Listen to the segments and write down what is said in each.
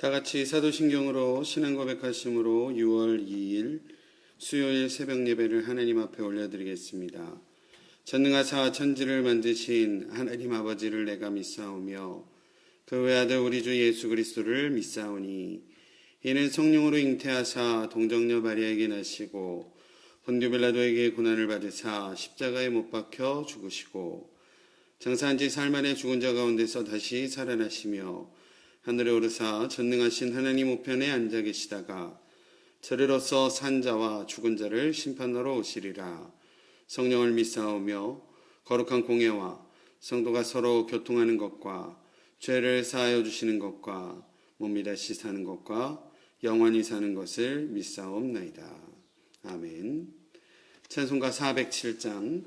다 같이 사도신경으로 신앙 고백하심으로 6월 2일 수요일 새벽 예배를 하나님 앞에 올려드리겠습니다. 전능하사 천지를 만드신 하나님 아버지를 내가 믿사오며 그 외아들 우리 주 예수 그리스도를 믿사오니 이는 성령으로 잉태하사 동정녀 마리아에게 나시고 본디오 빌라도에게 고난을 받으사 십자가에 못 박혀 죽으시고 장사한 지 사흘 만에 죽은 자 가운데서 다시 살아나시며 하늘에 오르사 전능하신 하나님 우편에 앉아 계시다가 저리로서 산 자와 죽은 자를 심판하러 오시리라. 성령을 믿사오며 거룩한 공예와 성도가 서로 교통하는 것과 죄를 사하여 주시는 것과 몸이 다시 사는 것과 영원히 사는 것을 믿사옵나이다. 아멘. 찬송가 407장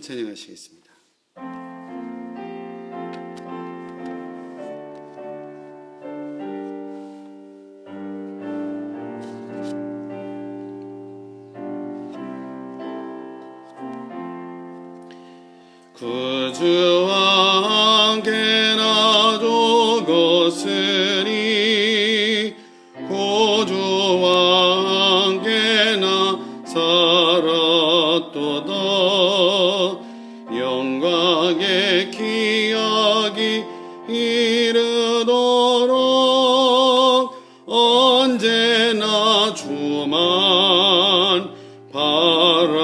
찬양하시겠습니다. 구주와 함께나 죽었으니 구주와 함께나 살았도다. 영광의 기약이 이르도록 언제나 주만 바라봅니다.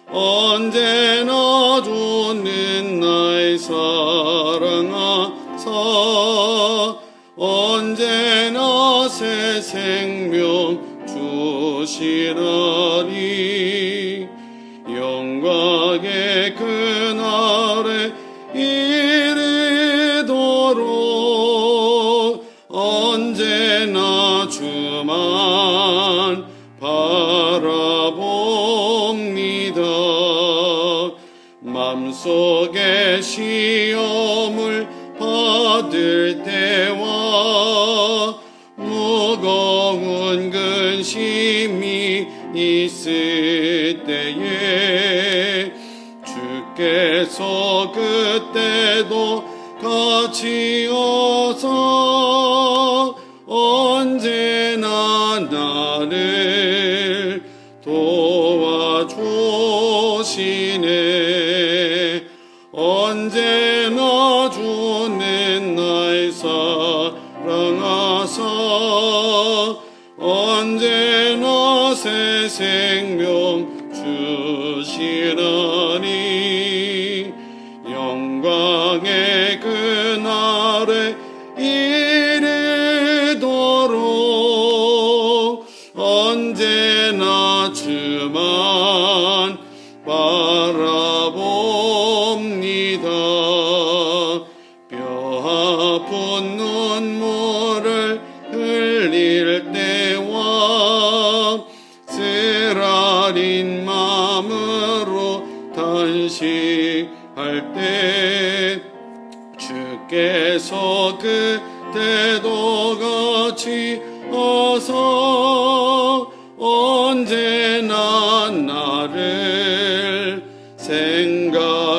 언제나 주는 나의 사랑하사 언제나 새 생명 주시라니. 영광의 그날에 이르도록 언제나 주만 바라봅니다. 맘속에 시험을 받을 때와 무거운 근심이 있을 때에 주께서 그때도 같이 오사 언제나 나를 도와주시네. 언제나 주는 나의 사랑하사 언제나 새 생명 주시라니. 영광의 그날에 이르도록 언제나 주만 바라봅니다. 뼈 아픈 눈물을 흘릴 때와 쓰라린 마음으로 탄식할 때 주께서 그때도 같이 어서 언제나 나를 생각하시네.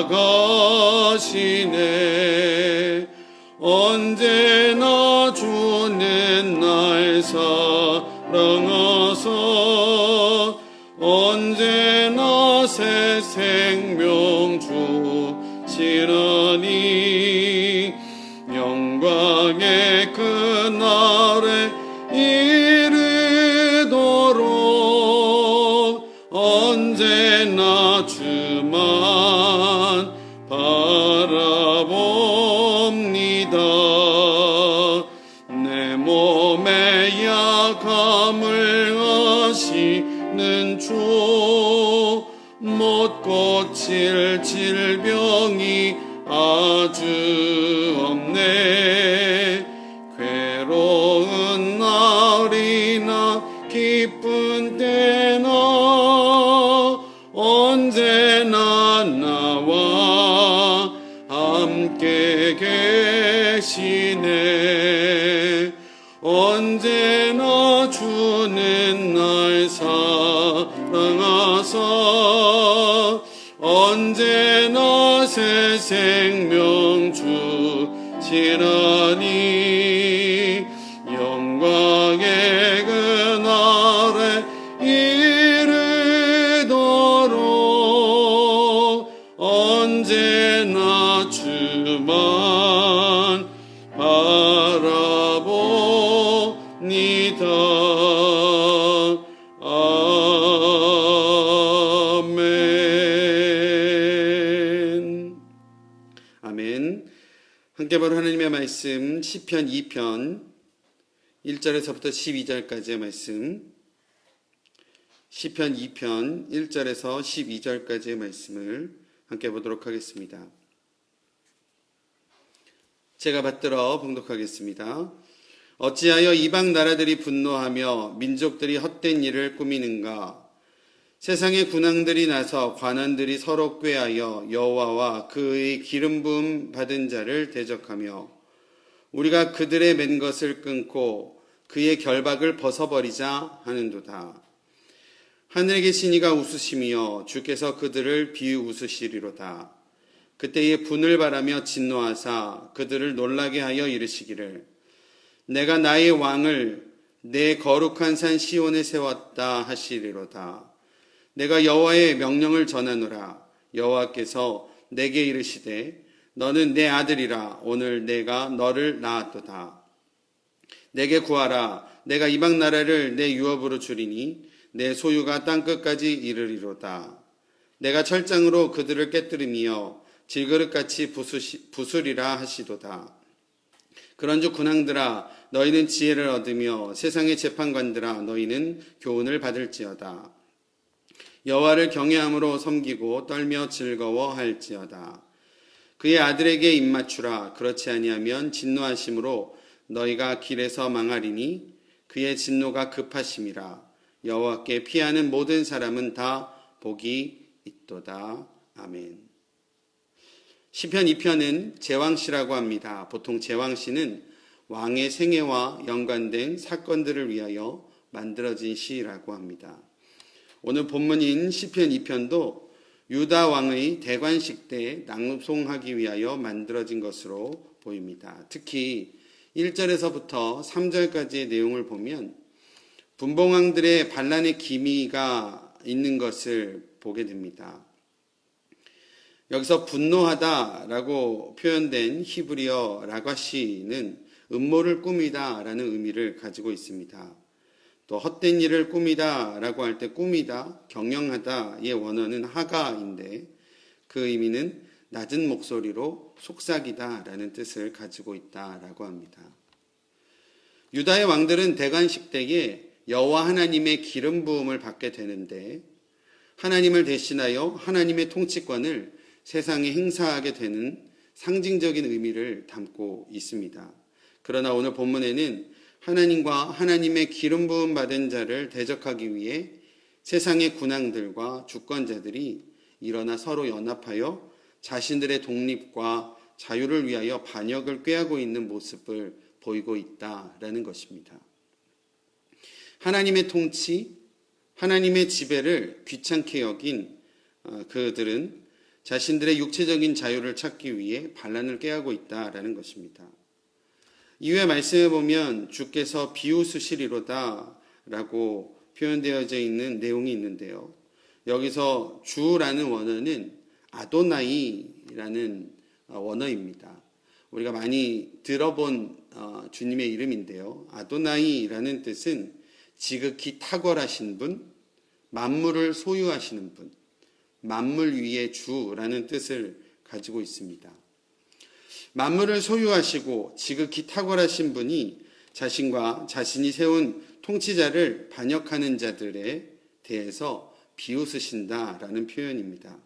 언제나 주는 날 사랑하사 언제나 새 생명 주시라니. 영광의 그날에 이르도록 언제나 주만 바라봅니다. 내 몸의 약함을 아시는 주 못 고칠 질병이 아주 없네. 괴로운 날이나 기쁜 때나 언제나 나와 함께 계시네. 언제나 주는 날 사랑하사 언제나 새 생명 주시나니 영광의 그날에 이르도록 언제나 주만 바라봅니다. 아멘. 함께 바로 하나님의 말씀 시편 2편 1절에서부터 12절까지의 말씀, 시편 2편 1절에서 12절까지의 말씀을 함께 보도록 하겠습니다. 제가 받들어 봉독하겠습니다. 어찌하여 이방 나라들이 분노하며 민족들이 헛된 일을 꾸미는가? 세상의 군왕들이 나서 관원들이 서로 꾀하여 여호와와 그의 기름 부음 받은 자를 대적하며 우리가 그들의 맨 것을 끊고 그의 결박을 벗어버리자 하는도다. 하늘에 계신 이가 웃으시며 주께서 그들을 비웃으시리로다. 그때에 분을 바라며 진노하사 그들을 놀라게 하여 이르시기를 내가 나의 왕을 내 거룩한 산 시온에 세웠다 하시리로다. 내가 여호와의 명령을 전하노라. 여호와께서 내게 이르시되 너는 내 아들이라. 오늘 내가 너를 낳았도다. 내게 구하라. 내가 이방 나라를 내 유업으로 주리니 내 소유가 땅끝까지 이르리로다. 내가 철장으로 그들을 깨뜨리며 질그릇같이 부수리라 하시도다. 그런즉 군왕들아 너희는 지혜를 얻으며 세상의 재판관들아 너희는 교훈을 받을지어다. 여호와를 경외함으로 섬기고 떨며 즐거워할지어다. 그의 아들에게 입맞추라. 그렇지 아니하면 진노하심으로 너희가 길에서 망하리니 그의 진노가 급하심이라. 여호와께 피하는 모든 사람은 다 복이 있도다. 아멘. 시편 2편은 제왕시라고 합니다. 보통 제왕시는 왕의 생애와 연관된 사건들을 위하여 만들어진 시라고 합니다. 오늘 본문인 시편 2편도 유다 왕의 대관식 때 낭송하기 위하여 만들어진 것으로 보입니다. 특히 1절에서부터 3절까지의 내용을 보면 분봉왕들의 반란의 기미가 있는 것을 보게 됩니다. 여기서 분노하다라고 표현된 히브리어 라과시는 음모를 꾸미다 라는 의미를 가지고 있습니다. 또 헛된 일을 꾸미다 라고 할 때 꾸미다, 경영하다의 원어는 하가인데 그 의미는 낮은 목소리로 속삭이다 라는 뜻을 가지고 있다라고 합니다. 유다의 왕들은 대관식 때에 여호와 하나님의 기름 부음을 받게 되는데 하나님을 대신하여 하나님의 통치권을 세상에 행사하게 되는 상징적인 의미를 담고 있습니다. 그러나 오늘 본문에는 하나님과 하나님의 기름 부음 받은 자를 대적하기 위해 세상의 군왕들과 주권자들이 일어나 서로 연합하여 자신들의 독립과 자유를 위하여 반역을 꾀하고 있는 모습을 보이고 있다라는 것입니다. 하나님의 통치, 하나님의 지배를 귀찮게 여긴 그들은 자신들의 육체적인 자유를 찾기 위해 반란을 꾀하고 있다라는 것입니다. 이후에 말씀해 보면 주께서 비웃으시리로다 라고 표현되어져 있는 내용이 있는데요. 여기서 주라는 원어는 아도나이라는 원어입니다. 우리가 많이 들어본 주님의 이름인데요. 아도나이라는 뜻은 지극히 탁월하신 분, 만물을 소유하시는 분, 만물 위의 주라는 뜻을 가지고 있습니다. 만물을 소유하시고 지극히 탁월하신 분이 자신과 자신이 세운 통치자를 반역하는 자들에 대해서 비웃으신다라는 표현입니다.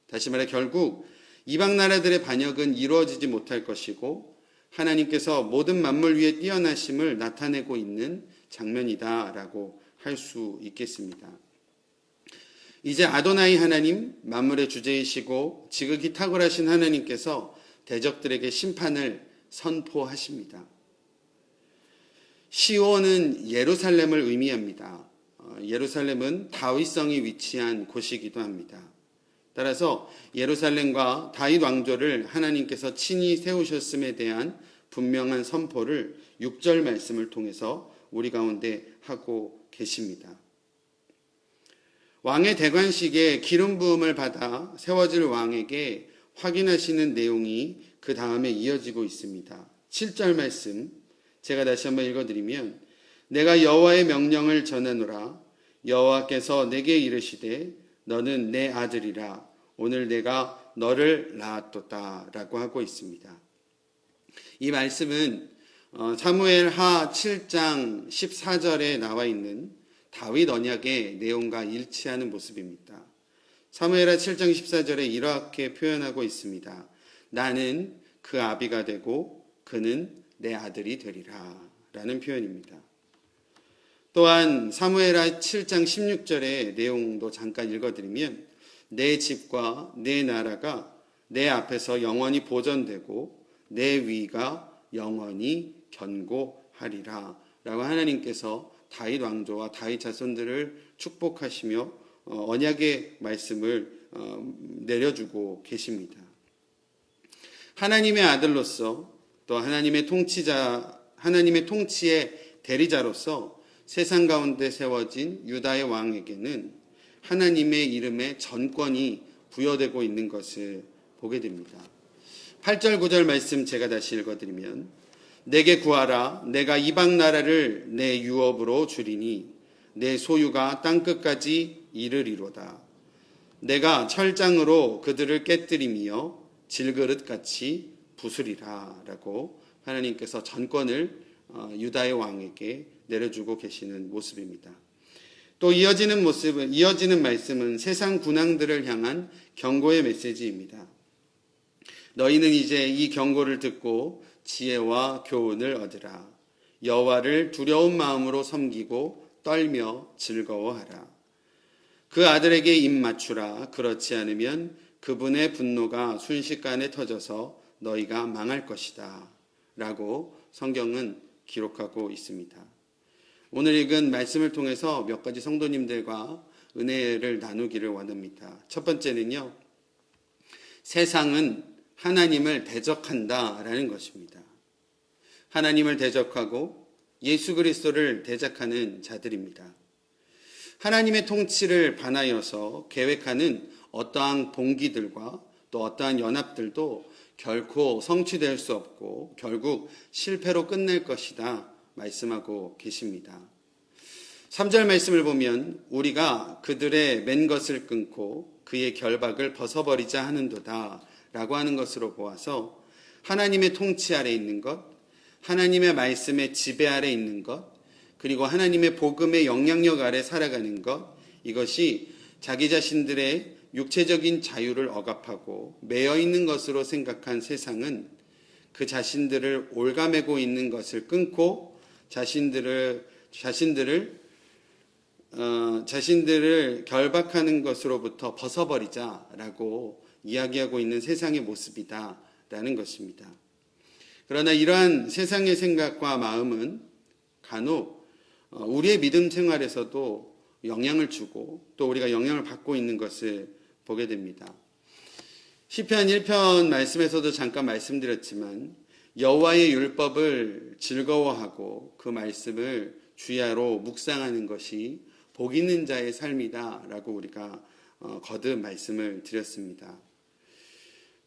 다시 말해 결국 이방 나라들의 반역은 이루어지지 못할 것이고 하나님께서 모든 만물 위에 뛰어나심을 나타내고 있는 장면이다라고 할 수 있겠습니다. 이제 아도나이 하나님, 만물의 주제이시고 지극히 탁월하신 하나님께서 대적들에게 심판을 선포하십니다. 시온은 예루살렘을 의미합니다. 예루살렘은 다윗성이 위치한 곳이기도 합니다. 따라서 예루살렘과 다윗 왕조를 하나님께서 친히 세우셨음에 대한 분명한 선포를 6절 말씀을 통해서 우리 가운데 하고 계십니다. 왕의 대관식에 기름 부음을 받아 세워질 왕에게 확인하시는 내용이 그 다음에 이어지고 있습니다. 7절 말씀 제가 다시 한번 읽어드리면 내가 여호와의 명령을 전하노라. 여호와께서 내게 이르시되 너는 내 아들이라. 오늘 내가 너를 낳았도다 라고 하고 있습니다. 이 말씀은 사무엘하 7장 14절에 나와 있는 다윗 언약의 내용과 일치하는 모습입니다. 사무엘하 7장 14절에 이렇게 표현하고 있습니다. 나는 그 아비가 되고 그는 내 아들이 되리라 라는 표현입니다. 또한 사무엘하 7장 16절의 내용도 잠깐 읽어드리면 내 집과 내 나라가 내 앞에서 영원히 보존되고 내 위가 영원히 견고하리라 라고 하나님께서 다윗 왕조와 다윗 자손들을 축복하시며 언약의 말씀을 내려주고 계십니다. 하나님의 아들로서 또 하나님의 통치의 대리자로서 세상 가운데 세워진 유다의 왕에게는 하나님의 이름의 전권이 부여되고 있는 것을 보게 됩니다. 8절 9절 말씀 제가 다시 읽어드리면 내게 구하라. 내가 이방 나라를 내 유업으로 주리니 내 소유가 땅끝까지 이르리로다. 내가 철장으로 그들을 깨뜨리며 질그릇같이 부수리라 라고 하나님께서 전권을 유다의 왕에게 내려주고 계시는 모습입니다. 또 이어지는 말씀은 세상 군왕들을 향한 경고의 메시지입니다. 너희는 이제 이 경고를 듣고 지혜와 교훈을 얻으라. 여호와를 두려운 마음으로 섬기고 떨며 즐거워하라. 그 아들에게 입 맞추라. 그렇지 않으면 그분의 분노가 순식간에 터져서 너희가 망할 것이다 라고 성경은 기록하고 있습니다. 오늘 읽은 말씀을 통해서 몇 가지 성도님들과 은혜를 나누기를 원합니다. 첫 번째는요, 세상은 하나님을 대적한다 라는 것입니다. 하나님을 대적하고 예수 그리스도를 대적하는 자들입니다. 하나님의 통치를 반하여서 계획하는 어떠한 봉기들과 또 어떠한 연합들도 결코 성취될 수 없고 결국 실패로 끝낼 것이다 말씀하고 계십니다. 3절 말씀을 보면 우리가 그들의 맨 것을 끊고 그의 결박을 벗어버리자 하는도다 라고 하는 것으로 보아서 하나님의 통치 아래 있는 것, 하나님의 말씀의 지배 아래 있는 것, 그리고 하나님의 복음의 영향력 아래 살아가는 것, 이것이 자기 자신들의 육체적인 자유를 억압하고 매여 있는 것으로 생각한 세상은 그 자신들을 올가매고 있는 것을 끊고 자신들을 결박하는 것으로부터 벗어버리자라고 이야기하고 있는 세상의 모습이다라는 것입니다. 그러나 이러한 세상의 생각과 마음은 간혹 우리의 믿음 생활에서도 영향을 주고 또 우리가 영향을 받고 있는 것을 보게 됩니다. 시편 1편 말씀에서도 잠깐 말씀드렸지만 여호와의 율법을 즐거워하고 그 말씀을 주야로 묵상하는 것이 복 있는 자의 삶이다라고 우리가 거듭 말씀을 드렸습니다.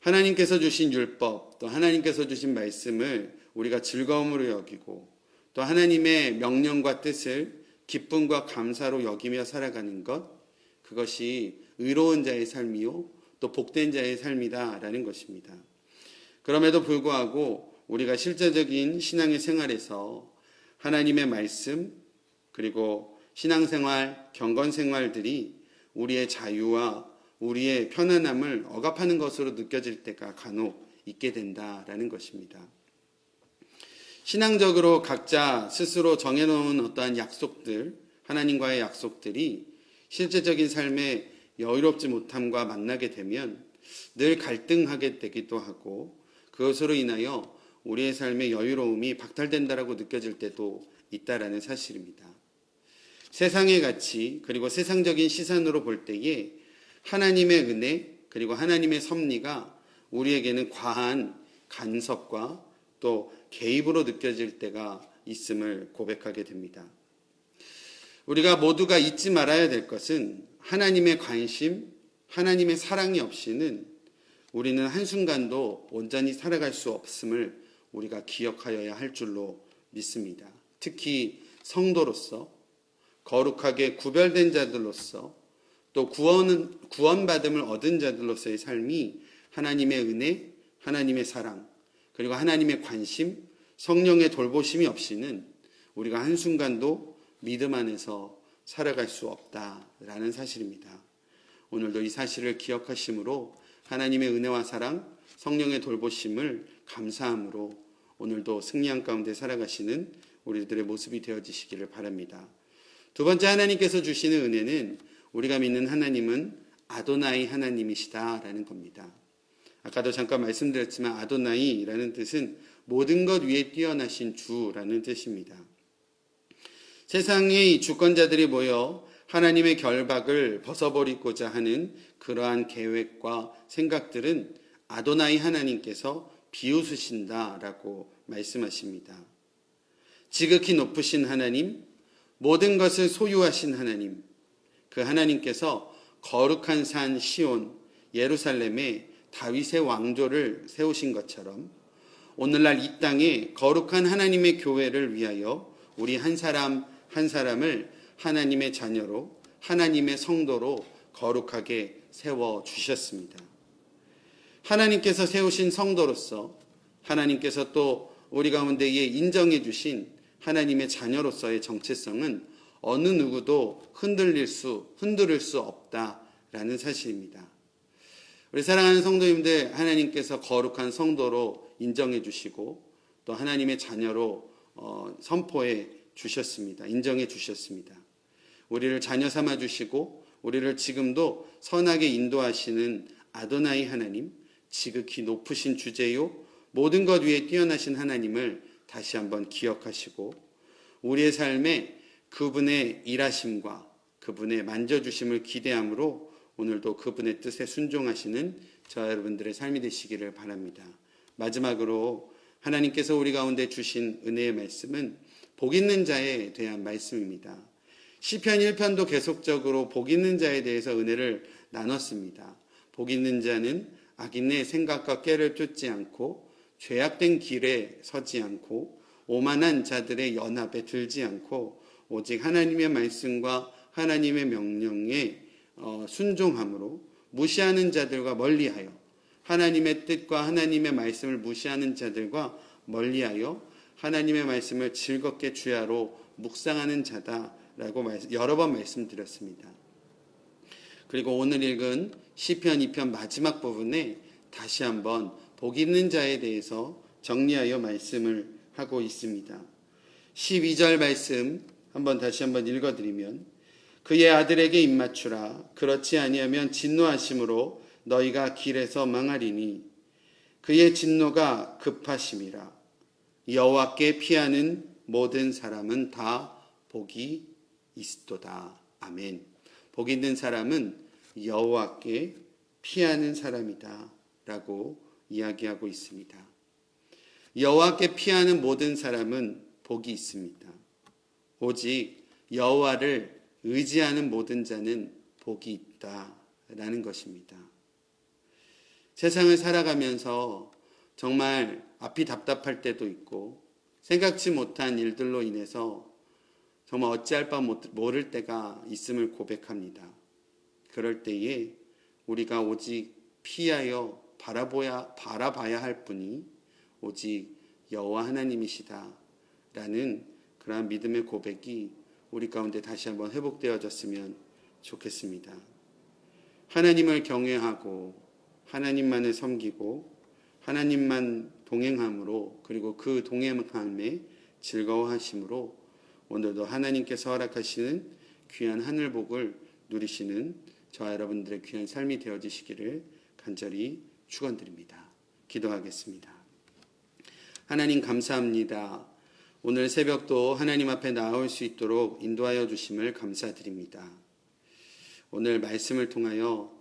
하나님께서 주신 율법 또 하나님께서 주신 말씀을 우리가 즐거움으로 여기고 또 하나님의 명령과 뜻을 기쁨과 감사로 여기며 살아가는 것, 그것이 의로운 자의 삶이요 또 복된 자의 삶이다라는 것입니다. 그럼에도 불구하고 우리가 실제적인 신앙의 생활에서 하나님의 말씀 그리고 신앙생활, 경건생활들이 우리의 자유와 우리의 편안함을 억압하는 것으로 느껴질 때가 간혹 있게 된다라는 것입니다. 신앙적으로 각자 스스로 정해놓은 어떠한 약속들, 하나님과의 약속들이 실제적인 삶에 여유롭지 못함과 만나게 되면 늘 갈등하게 되기도 하고 그것으로 인하여 우리의 삶의 여유로움이 박탈된다라고 느껴질 때도 있다라는 사실입니다. 세상의 가치 그리고 세상적인 시선으로 볼 때에 하나님의 은혜 그리고 하나님의 섭리가 우리에게는 과한 간섭과 또 개입으로 느껴질 때가 있음을 고백하게 됩니다. 우리가 모두가 잊지 말아야 될 것은 하나님의 관심, 하나님의 사랑이 없이는 우리는 한순간도 온전히 살아갈 수 없음을 우리가 기억하여야 할 줄로 믿습니다. 특히 성도로서, 거룩하게 구별된 자들로서, 또 구원받음을 얻은 자들로서의 삶이 하나님의 은혜, 하나님의 사랑, 그리고 하나님의 관심, 성령의 돌보심이 없이는 우리가 한순간도 믿음 안에서 살아갈 수 없다라는 사실입니다. 오늘도 이 사실을 기억하심으로 하나님의 은혜와 사랑, 성령의 돌보심을 감사함으로 오늘도 승리한 가운데 살아가시는 우리들의 모습이 되어지시기를 바랍니다. 두 번째, 하나님께서 주시는 은혜는 우리가 믿는 하나님은 아도나이 하나님이시다라는 겁니다. 아까도 잠깐 말씀드렸지만 아도나이라는 뜻은 모든 것 위에 뛰어나신 주라는 뜻입니다. 세상의 주권자들이 모여 하나님의 결박을 벗어버리고자 하는 그러한 계획과 생각들은 아도나이 하나님께서 비웃으신다라고 말씀하십니다. 지극히 높으신 하나님, 모든 것을 소유하신 하나님, 그 하나님께서 거룩한 산 시온, 예루살렘에 다윗의 왕조를 세우신 것처럼 오늘날 이 땅에 거룩한 하나님의 교회를 위하여 우리 한 사람 한 사람을 하나님의 자녀로, 하나님의 성도로 거룩하게 세워주셨습니다. 하나님께서 세우신 성도로서, 하나님께서 또 우리 가운데에 인정해 주신 하나님의 자녀로서의 정체성은 어느 누구도 흔들릴 수 없다라는 사실입니다. 우리 사랑하는 성도님들, 하나님께서 거룩한 성도로 인정해 주시고 또 하나님의 자녀로 선포해 주셨습니다. 인정해 주셨습니다. 우리를 자녀 삼아 주시고 우리를 지금도 선하게 인도하시는 아도나이 하나님, 지극히 높으신 주제요 모든 것 위에 뛰어나신 하나님을 다시 한번 기억하시고 우리의 삶에 그분의 일하심과 그분의 만져주심을 기대함으로 오늘도 그분의 뜻에 순종하시는 저와 여러분들의 삶이 되시기를 바랍니다. 마지막으로 하나님께서 우리 가운데 주신 은혜의 말씀은 복 있는 자에 대한 말씀입니다. 시편 1편도 계속적으로 복 있는 자에 대해서 은혜를 나눴습니다. 복 있는 자는 악인의 생각과 꾀를 쫓지 않고 죄악된 길에 서지 않고 오만한 자들의 연합에 들지 않고 오직 하나님의 말씀과 하나님의 명령에 순종함으로 무시하는 자들과 멀리하여 하나님의 뜻과 하나님의 말씀을 무시하는 자들과 멀리하여 하나님의 말씀을 즐겁게 주야로 묵상하는 자다라고 여러 번 말씀드렸습니다. 그리고 오늘 읽은 시편 2편 마지막 부분에 다시 한번 복 있는 자에 대해서 정리하여 말씀을 하고 있습니다. 12절 말씀 다시 한번 읽어드리면 그의 아들에게 입맞추라. 그렇지 아니하면 진노하심으로 너희가 길에서 망하리니 그의 진노가 급하심이라. 여호와께 피하는 모든 사람은 다 복이 있도다. 아멘. 복 있는 사람은 여호와께 피하는 사람이다 라고 이야기하고 있습니다. 여호와께 피하는 모든 사람은 복이 있습니다. 오직 여호와를 의지하는 모든 자는 복이 있다라는 것입니다. 세상을 살아가면서 정말 앞이 답답할 때도 있고 생각지 못한 일들로 인해서 정말 어찌할 바 모를 때가 있음을 고백합니다. 그럴 때에 우리가 오직 피하여 바라봐야 할 분이 오직 여호와 하나님이시다라는 그러한 믿음의 고백이 우리 가운데 다시 한번 회복되어졌으면 좋겠습니다. 하나님을 경외하고 하나님만을 섬기고 하나님만 동행함으로 그리고 그 동행함에 즐거워하심으로 오늘도 하나님께서 허락하시는 귀한 하늘복을 누리시는 저와 여러분들의 귀한 삶이 되어지시기를 간절히 축원드립니다. 기도하겠습니다. 하나님 감사합니다. 오늘 새벽도 하나님 앞에 나올 수 있도록 인도하여 주심을 감사드립니다. 오늘 말씀을 통하여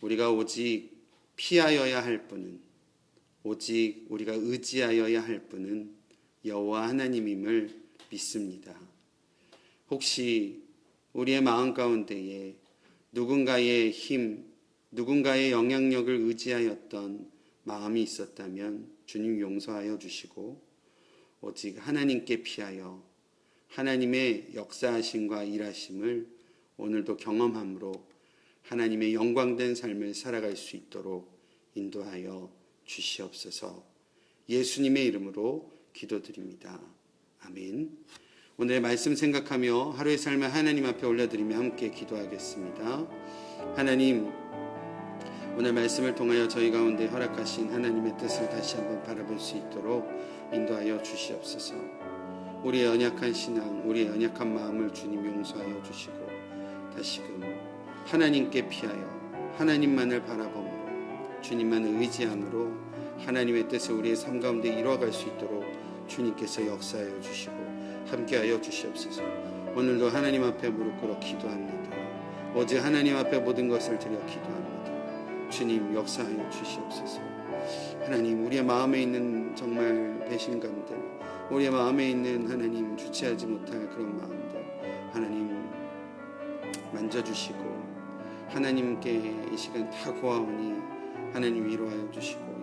우리가 오직 피하여야 할 분은, 오직 우리가 의지하여야 할 분은 여호와 하나님임을 믿습니다. 혹시 우리의 마음 가운데에 누군가의 힘, 누군가의 영향력을 의지하였던 마음이 있었다면 주님 용서하여 주시고, 오직 하나님께 피하여 하나님의 역사하심과 일하심을 오늘도 경험함으로 하나님의 영광된 삶을 살아갈 수 있도록 인도하여 주시옵소서. 예수님의 이름으로 기도드립니다. 아멘. 오늘 말씀 생각하며 하루의 삶을 하나님 앞에 올려드리며 함께 기도하겠습니다. 하나님, 오늘 말씀을 통하여 저희 가운데 허락하신 하나님의 뜻을 다시 한번 바라볼 수 있도록 인도하여 주시옵소서. 우리의 연약한 신앙, 우리의 연약한 마음을 주님 용서하여 주시고, 다시금 하나님께 피하여 하나님만을 바라봄으로, 주님만을 의지함으로 하나님의 뜻을 우리의 삶 가운데 이루어갈 수 있도록 주님께서 역사하여 주시고 함께하여 주시옵소서. 오늘도 하나님 앞에 무릎 꿇어 기도합니다. 오직 하나님 앞에 모든 것을 드려 기도합니다. 주님 역사하여 주시옵소서. 하나님, 우리의 마음에 있는 정말 배신감들, 우리의 마음에 있는 하나님 주체하지 못할 그런 마음들 하나님 만져주시고, 하나님께 이 시간 다 고하오니 하나님 위로하여 주시고